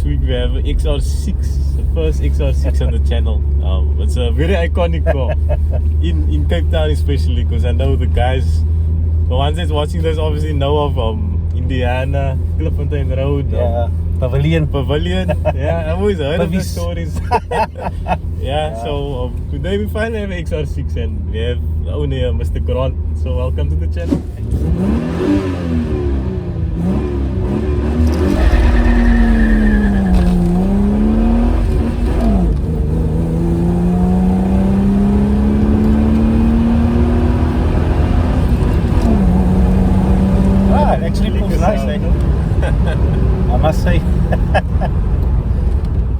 week we have XR6, the first XR6 on the channel. It's a very iconic car in Cape Town, especially because I know the guys, the ones that's watching this obviously know of Indiana, Cliffontein Road, Pavilion. Yeah, I've always heard of the stories. So today we finally have XR6 and we have the owner, Mr. Grant. So welcome to the channel. It actually pulls nice, I must say.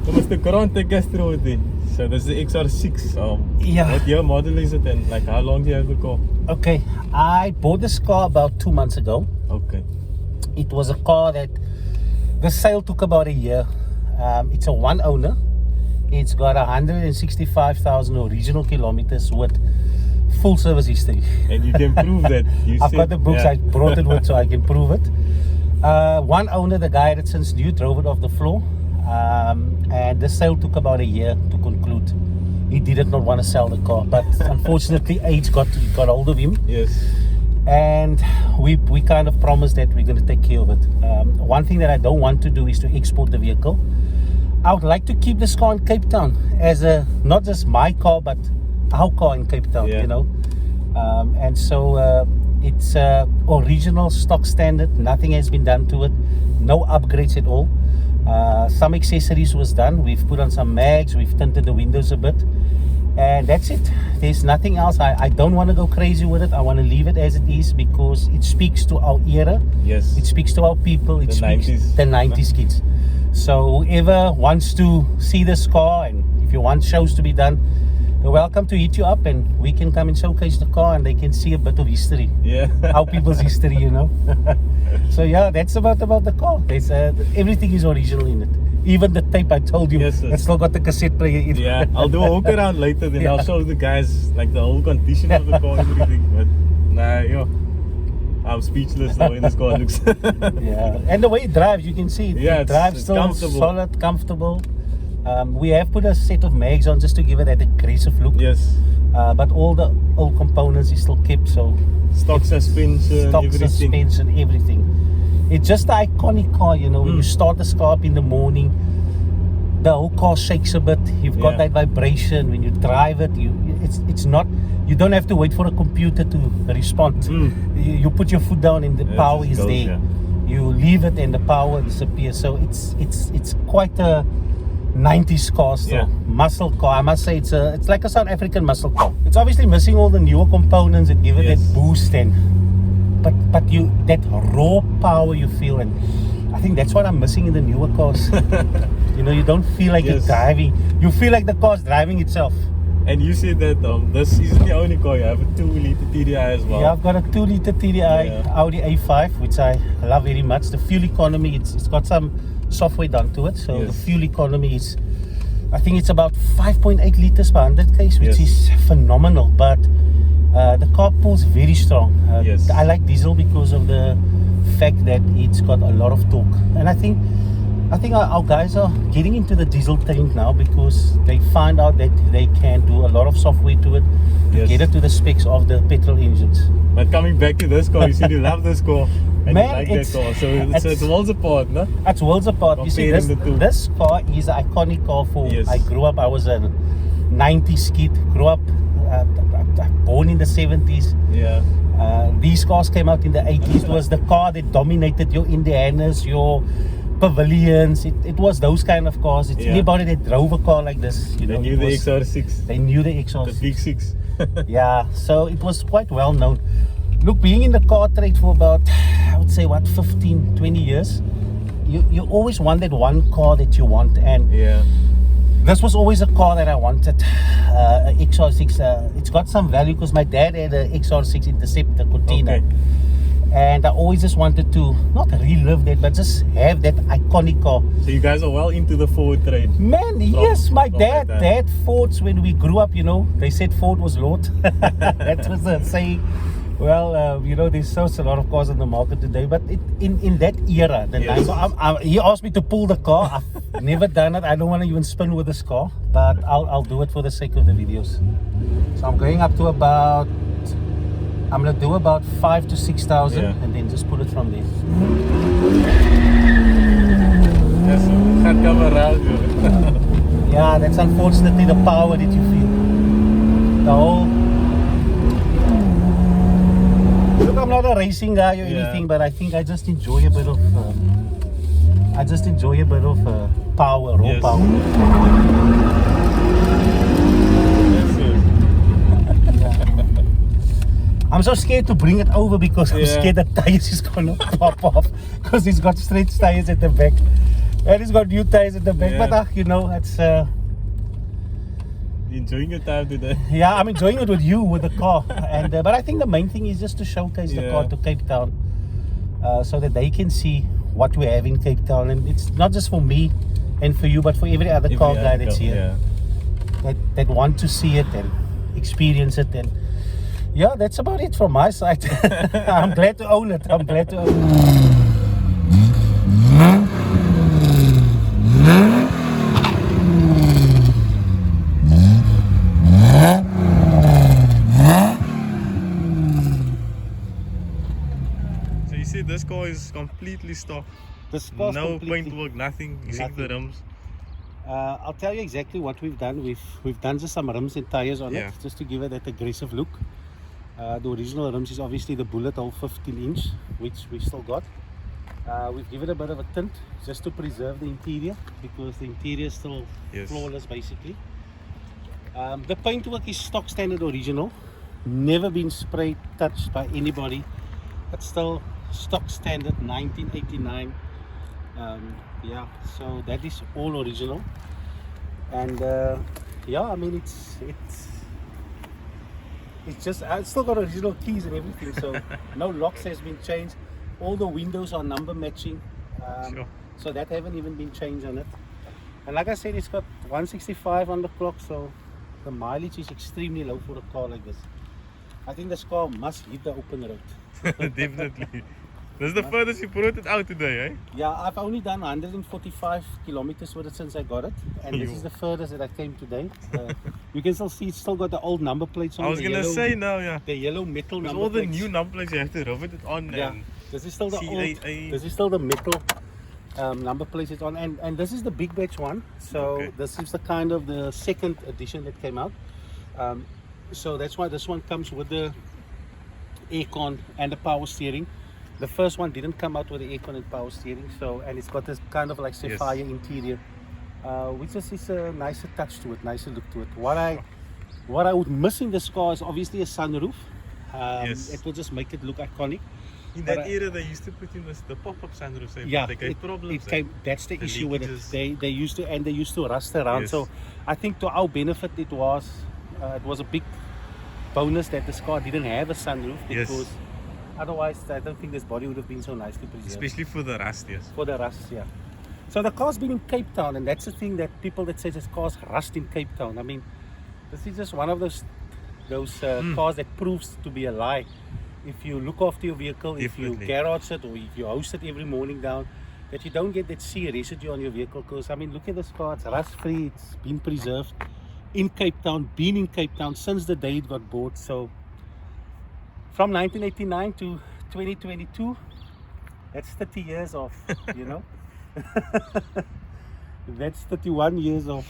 So Mr. Grant, take us through it. So this is the XR6. What year model is it and like how long do you have the car? Okay, I bought this car about 2 months ago. Okay. It was a car that the sale took about a year. It's a one owner. It's got 165,000 original kilometers with full service history. And you can prove that. I've got the books, I brought it with so I can prove it. One owner, the guy that since new drove it off the floor. And the sale took about a year to conclude. He did not want to sell the car, but unfortunately age got hold of him. Yes. And we kind of promised that we're going to take care of it. One thing that I don't want to do is to export the vehicle. I would like to keep this car in Cape Town as a, not just my car, but our car in Cape Town, you know. And so it's original stock standard. Nothing has been done to it. No upgrades at all. Some accessories was done. We've put on some mags. We've tinted the windows a bit. And that's it. There's nothing else. I don't want to go crazy with it. I want to leave it as it is because it speaks to our era. Yes. It speaks to our people. It speaks 90s. The 90s kids. So whoever wants to see this car and if you want shows to be done, you're welcome to hit you up and we can come and showcase the car and they can see a bit of history. Yeah. Our people's history, you know. So yeah, that's about the car. There's everything is original in it. Even the tape I told you, it's still got the cassette player in it. Yeah, I'll do a walk around later, then I'll show the guys like the whole condition of the car and everything. But nah, I'm speechless the way this car looks. Yeah, and the way it drives, you can see it. Yeah, it drives it's still comfortable. Solid, comfortable. We have put a set of mags on just to give it that aggressive look. Yes. But all the old components is still kept, so stock suspension, everything. It's just an iconic car, you know. When you start this car up in the morning, the whole car shakes a bit. You've got that vibration when you drive it. It's not. You don't have to wait for a computer to respond. You put your foot down and the power is there. Yeah. You leave it and the power disappears. So it's quite a 90s car still. Muscle car. I must say it's like a South African muscle car. It's obviously missing all the newer components that give it that boost and but you that raw power you feel, and I think that's what I'm missing in the newer cars. You know, you don't feel like you're driving. You feel like the car's driving itself. And you said that this isn't the only car. You have a 2-liter TDI as well. Yeah, I've got a 2-liter TDI Audi A5, which I love very much. The fuel economy, it's got some software done to it, so the fuel economy is, I think it's about 5.8 liters per 100 km, which is phenomenal. But the car pulls very strong. I like diesel because of the fact that it's got a lot of torque, and I think our guys are getting into the diesel tank now because they find out that they can do a lot of software to it, get it to the specs of the petrol engines. But coming back to this car, you said you love this car. And man, you like that car, so it's worlds apart, no? It's worlds apart. You see, this car is an iconic car for. I grew up. I was a 90s kid. Grew up, born in the 70s. Yeah. These cars came out in the 80s. It was the car that dominated your Indianas, your Pavilions. It was those kind of cars. It's anybody that drove a car like this. You know, they knew the XR6. They knew the XR6. The big 6. Yeah, so it was quite well known. Look, being in the car trade for about, I would say, 15, 20 years, you always want that one car that you want, and this was always a car that I wanted, a XR6. It's got some value because my dad had a XR6 Interceptor Cortina, and I always just wanted to, not relive that, but just have that iconic car. So you guys are well into the Ford trade? Man, yes, my dad had Fords when we grew up, you know. They said Ford was Lord. That was the saying. Well, you know, there's such a lot of cars on the market today, but in that era, the Yes. he asked me to pull the car. I've never done it. I don't want to even spin with this car, but I'll do it for the sake of the videos. So I'm going up to about, I'm gonna do about 5,000 to 6,000, Yeah. and then just pull it from there. Yes, can't come around you. Yeah, that's unfortunately the power that you feel. The whole. Look, I'm not a racing guy or Yeah. anything, but I think I just enjoy a bit of. Power, raw Yes. power. Yes, yes. I'm so scared to bring it over because I'm Yeah. scared the tires is gonna pop off because he's got stretch tires at the back and he's got new tires at the back. Yeah. But you know, it's Enjoying your time today. yeah, I'm enjoying it with you with the car, and but I think the main thing is just to showcase the Yeah. car to Cape Town, so that they can see what we have in Cape Town, and it's not just for me and for you, but for every other car guy that's here that want to see it and experience it. And yeah, that's about it from my side. I'm glad to own it. I'm glad to own it. So you see, this car is completely stock. This car's No completely- paintwork, nothing except the Nothing. rims. I'll tell you exactly what we've done. We've done just some rims and tires on Yeah. it, just to give it that aggressive look. The original rims is obviously the bullet hole 15-inch, which we still got. We've given it a bit of a tint just to preserve the interior, because the interior is still Yes. flawless basically. The paintwork is stock standard original, never been sprayed, touched by anybody. It's still stock standard 1989. Yeah, so that is all original, and yeah, I mean it's just, it's still got original keys and everything, so no locks has been changed. All the windows are number matching, Sure. so that haven't even been changed on it. And like I said, it's got 165 on the clock, so the mileage is extremely low for a car like this. I think this car must hit the open road. Definitely. This is the furthest you brought it out today, eh? Yeah, I've only done 145 kilometers with it since I got it, and this Yo. is the furthest that I came today. You can still see it's still got the old number plates on. I was the gonna yellow, say now, yeah. the yellow metal With number all the plates. new number plates, you have to rivet it on. Yeah, And this is still the CAA. old. This is still the metal number plates it's on, and this is the big batch one. So Okay. this is the kind of the second edition that came out. So that's why this one comes with the aircon and the power steering. The first one didn't come out with the aircon and power steering, so, and it's got this kind of like sapphire interior, which is a nicer touch to it, nicer look to it. What I would miss in this car is obviously a sunroof. Yes. It will just make it look iconic. in but that I- era, they used to put in the pop-up sunroof. Eh? Yeah, They gave problems. it eh? came. That's the The issue with it. leakages. They used to rust around. Yes. So I think to our benefit, it was a big bonus that this car didn't have a sunroof, Yes. because otherwise I don't think this body would have been so nicely preserved. Especially for the rust, yes. For the rust, yeah. So the car's been in Cape Town, and that's the thing that people that say this car's rust in Cape Town. I mean, this is just one of those cars that proves to be a lie. If you look after your vehicle, if you Definitely. garage it, or if you host it every morning down, that you don't get that sea residue on your vehicle. Because I mean, look at this car; it's rust free. It's been preserved in Cape Town, been in Cape Town since the day it got bought. So from 1989 to 2022, that's 30 years of, you know. That's 31 years of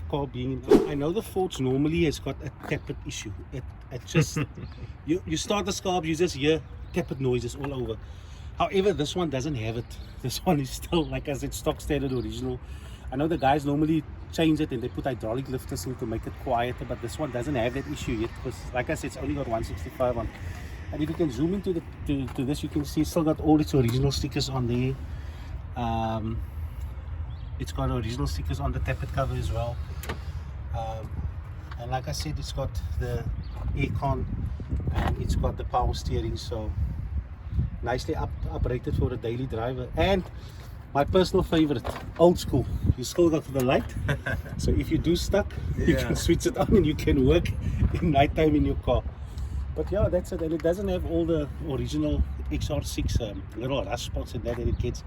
car being in. I know the Fords normally has got a tappet issue. It just, you start the car up, you just hear tappet noises all over. However, this one doesn't have it. This one is still, like I said, stock standard original. I know the guys normally change it and they put hydraulic lifters in to make it quieter, but this one doesn't have that issue yet, because like I said, it's only got 165 on. And if you can zoom into to this, you can see it's still got all its original stickers on there. It's got original stickers on the tappet cover as well. And like I said, it's got the aircon and it's got the power steering, so nicely uprated for a daily driver. And my personal favorite, old school, you still got the light. So if you do stuck, you Yeah. can switch it on and you can work in nighttime in your car. But yeah, that's it. And it doesn't have all the original XR6 little rust spots and that it gets.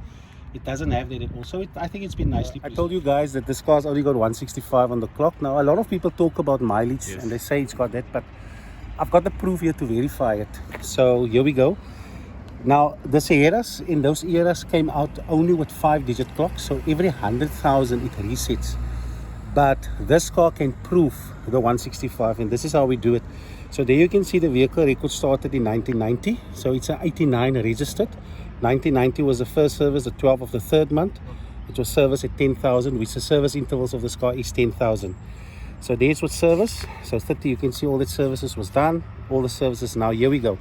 It doesn't have that at all. So I think it's been nicely preserved. I told you guys that this car's only got 165 on the clock. Now, a lot of people talk about mileage and they say it's got that, but I've got the proof here to verify it. So here we go. Now, the Sierras in those eras came out only with 5-digit clocks. So every 100,000 it resets. But this car can prove the 165, and this is how we do it. So there you can see the vehicle record started in 1990. So it's an 89 registered. 1990 was the first service, the 12th of the 3rd month. It was serviced at 10,000, which the service intervals of this car is 10,000. So there's what service. So 30, you can see all the services was done. All the services now, here we go.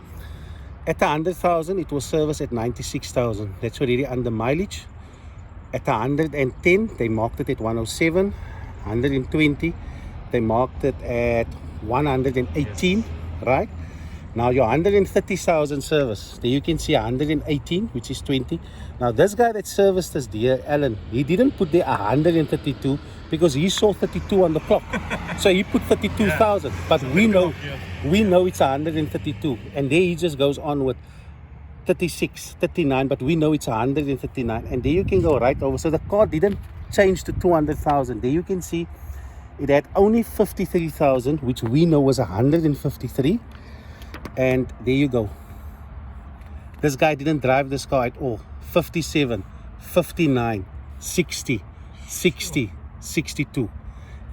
At 100,000, it was serviced at 96,000. That's already under mileage. At 110, they marked it at 107. 120, they marked it at 118, right? Now your 130,000 service, there you can see 118, which is 20. Now this guy that serviced us, dear Alan, he didn't put there 132 because he saw 32 on the clock. So he put 32,000, but we know it's 132. And there he just goes on with 36, 39, but we know it's 139. And there you can go right over. So the car didn't change to 200,000. There you can see it had only 53,000, which we know was 153. And there you go. This guy didn't drive this car at all. 57, 59, 60, 60, 62.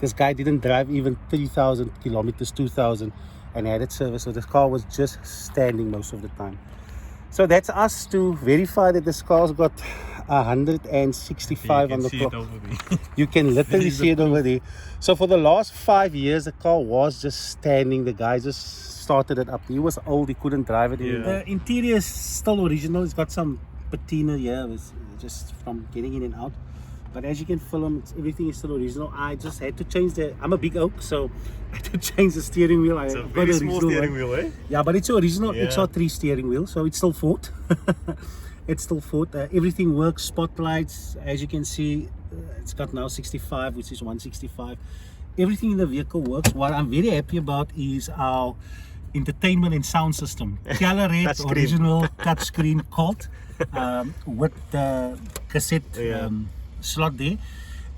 This guy didn't drive even 3,000 kilometers, 2,000, and had it serviced. So this car was just standing most of the time. So that's us to verify that this car's got 165 on the clock. You can literally see it over there. So for the last 5 years, the car was just standing. The guy just started it up. He was old, he couldn't drive it anymore. The interior is still original. It's got some patina here, just from getting in and out. But as you can film, everything is still original. I just had to change I'm a big oak, so I had to change the steering wheel. It's a very small steering wheel, eh? Yeah, but it's an original XR3 steering wheel, so it's still Ford. It's still Ford. Everything works, spotlights, as you can see, it's got now 65, which is 165. Everything in the vehicle works. What I'm very happy about is our entertainment and sound system. Color red, original touchscreen Colt with the cassette slot there.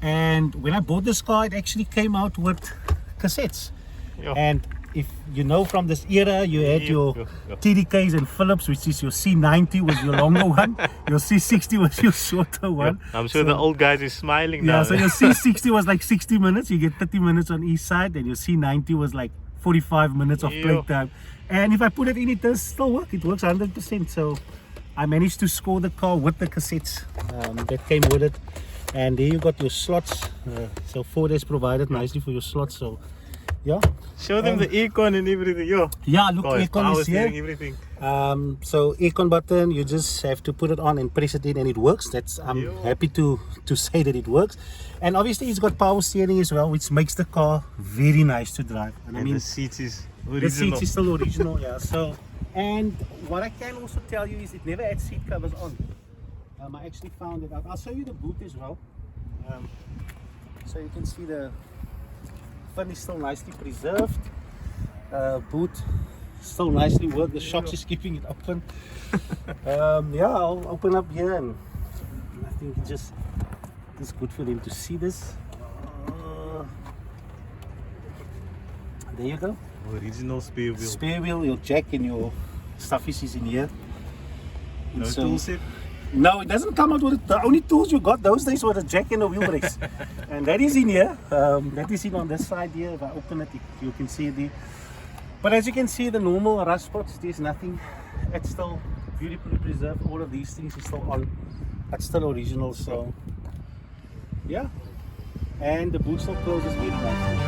And when I bought this car, it actually came out with cassettes. And if you know from this era, you had your TDKs and Philips, which is your C90 was your longer one, your C60 was your shorter one. I'm sure the old guys is smiling now. Yeah, so your C60 was like 60 minutes, you get 30 minutes on each side, and your C90 was like 45 minutes of playtime. And if I put it in, it does still work. It works 100%. So I managed to score the car with the cassettes that came with it. And there you got your slots. So Ford has provided nicely for your slots. So yeah. Show them the aircon and everything. Yeah, look, aircon is here. Everything. So aircon button, you just have to put it on and press it in, and it works. I'm happy to say that it works. And obviously it's got power steering as well, which makes the car very nice to drive. And I mean, the seats is original. The seats is still original, yeah. So, and what I can also tell you is it never had seat covers on. I actually found it out. I'll show you the boot as well. So you can see the fin is still nicely preserved. Boot still nicely worked. The shocks is keeping it open. Yeah, I'll open up here, and I think it's good for them to see this. There you go. Original spare wheel. Spare wheel, your jack and your stuff is in here. No tool set? No, it doesn't come out with it. The only tools you got those days were the jack and the wheel brakes. And that is in here. That is in on this side here. If I open it, you can see it there. But as you can see, the normal rust spots, there's nothing. It's still beautifully preserved. All of these things are still on. It's still original, so yeah. And the boot still closes very nicely.